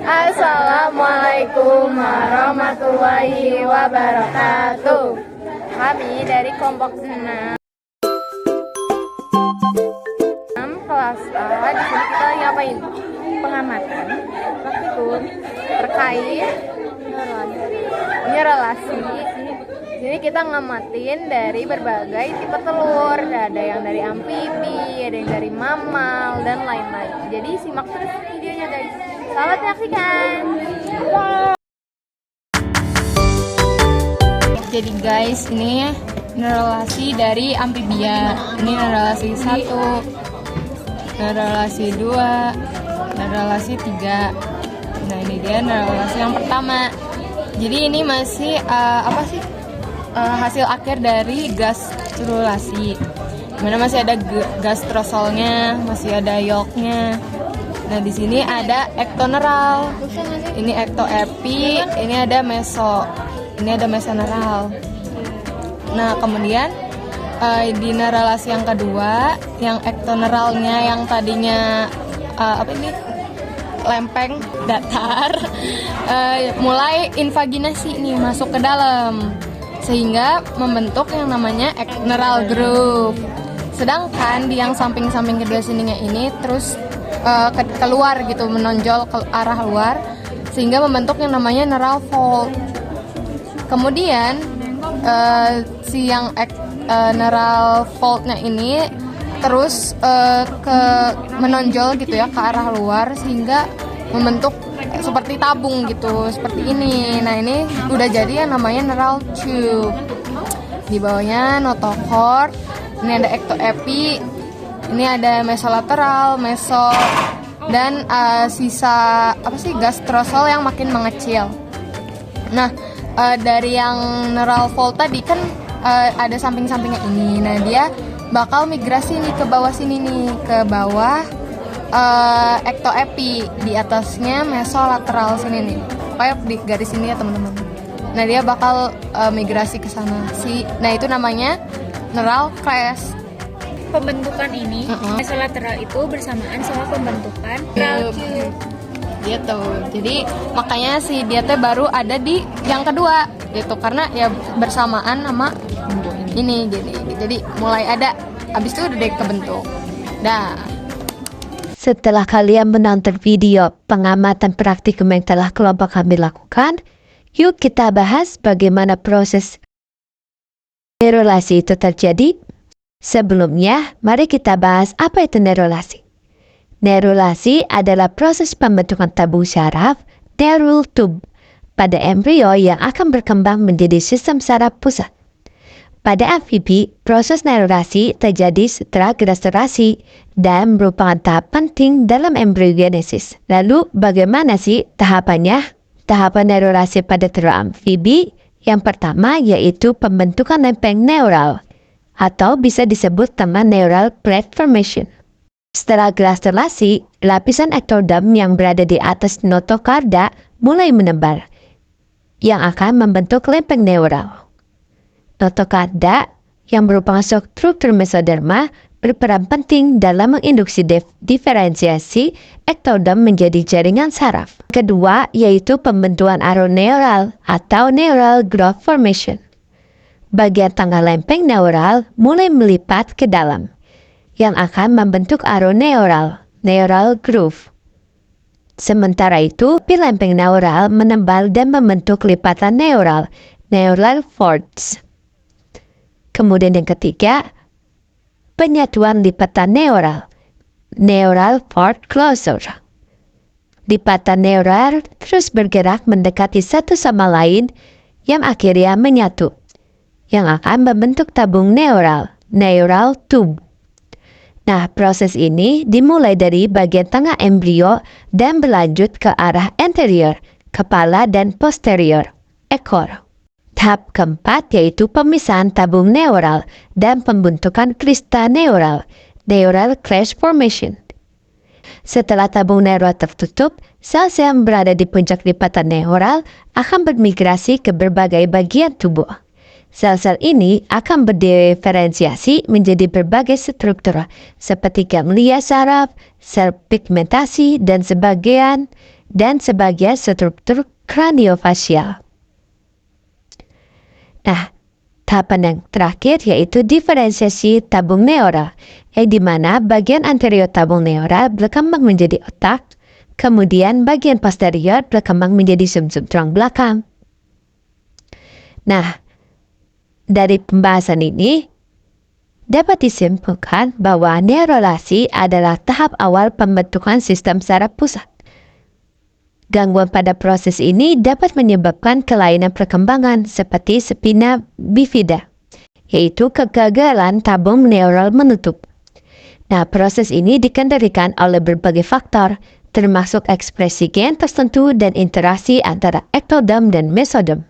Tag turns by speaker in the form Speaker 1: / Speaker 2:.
Speaker 1: Assalamualaikum warahmatullahi wabarakatuh. Kami dari kelompok 6 kelas A. Di sini kita lagi ngapain? Pengamatan praktikum terkait relasi. Jadi kita ngamatin dari berbagai tipe telur. Ada yang dari amfibi, ada yang dari mamal dan lain-lain. Jadi simak terus videonya guys. Selamat menyaksikan. Jadi guys, ini relasi dari amfibia. Ini relasi 1, relasi 2, relasi 3. Nah, ini dia relasi yang pertama. Jadi ini masih hasil akhir dari gastrulasi. Mana masih ada gastrosolnya, masih ada yolknya. Nah, di sini ada ektoneral. Ini ektoepi, ini ada meso. Ini ada mesoneral. Nah, kemudian di relasi yang kedua, yang ektoneralnya yang tadinya lempeng datar, mulai invaginasi nih masuk ke dalam sehingga membentuk yang namanya ektoneral groove. Sedangkan di yang samping-samping kedua sininya ini terus keluar gitu, menonjol ke arah luar sehingga membentuk yang namanya neural fold. Kemudian si yang neural foldnya ini terus menonjol gitu ya ke arah luar sehingga membentuk seperti tabung gitu, seperti ini. Nah, ini udah jadi yang namanya neural tube. Di bawahnya notochord, ini ada ektoepi, ini ada mesolateral, meso, dan sisa gastrosol yang makin mengecil. Nah, dari yang neural fold tadi kan ada samping-sampingnya ini. Nah, dia bakal migrasi nih ke bawah sini nih, ke bawah ektoepi, di atasnya mesolateral sini nih. Kayak di garis ini ya teman-teman. Nah, dia bakal migrasi ke sana. Nah, itu namanya neural crest.
Speaker 2: Pembentukan ini mesolateral itu bersamaan sama pembentukan neural tube.
Speaker 1: Gitu. Jadi makanya si dia teh baru ada di yang kedua gitu, karena ya bersamaan sama ini jadi mulai ada, habis itu udah deh kebentuk.
Speaker 3: Setelah kalian menonton video pengamatan praktikum yang telah kelompok kami lakukan, yuk kita bahas bagaimana proses neurulasi itu terjadi. Sebelumnya, mari kita bahas apa itu neurulasi. Neurulasi adalah proses pembentukan tabung syaraf neural tube pada embrio yang akan berkembang menjadi sistem saraf pusat. Pada amfibi, proses neurulasi terjadi setelah gastrulasi dan merupakan tahap penting dalam embriogenesis. Lalu, bagaimana sih tahapannya? Tahapan neurulasi pada telur amfibi yang pertama yaitu pembentukan lempeng neural, atau bisa disebut nama neural plate formation. Setelah gastrulasi, lapisan ektoderm yang berada di atas notokarda mulai menebar, yang akan membentuk lempeng neural. Notokarda, yang merupakan struktur mesoderma, berperan penting dalam menginduksi diferensiasi ektoderm menjadi jaringan saraf. Kedua, yaitu pembentukan aroneural atau neural growth formation. Bagian tengah lempeng neural mulai melipat ke dalam, yang akan membentuk aroneural, neural groove. Sementara itu, lempeng neural menembal dan membentuk lipatan neural, neural folds. Kemudian yang ketiga, penyatuan lipatan neural, neural fold closure. Lipatan neural terus bergerak mendekati satu sama lain yang akhirnya menyatu, yang akan membentuk tabung neural, neural tube. Nah, proses ini dimulai dari bagian tengah embrio dan berlanjut ke arah anterior, kepala dan posterior, ekor. Tahap keempat yaitu pemisahan tabung neural dan pembentukan krista neural, neural crest formation. Setelah tabung neural tertutup, sel-sel yang berada di puncak lipatan neural akan bermigrasi ke berbagai bagian tubuh. Sel-sel ini akan berdiferensiasi menjadi berbagai struktur seperti ganglia saraf, sel pigmentasi, dan sebagian dan sebagai struktur kraniofasial. Nah, tahapan yang terakhir yaitu diferensiasi tabung neural, di mana bagian anterior tabung neural berkembang menjadi otak, kemudian bagian posterior berkembang menjadi sumsum tulang belakang. Nah, dari pembahasan ini, dapat disimpulkan bahwa neuralasi adalah tahap awal pembentukan sistem saraf pusat. Gangguan pada proses ini dapat menyebabkan kelainan perkembangan seperti spina bifida, yaitu kegagalan tabung neural menutup. Nah, proses ini dikendalikan oleh berbagai faktor, termasuk ekspresi gen tertentu dan interaksi antara ektodom dan mesodom.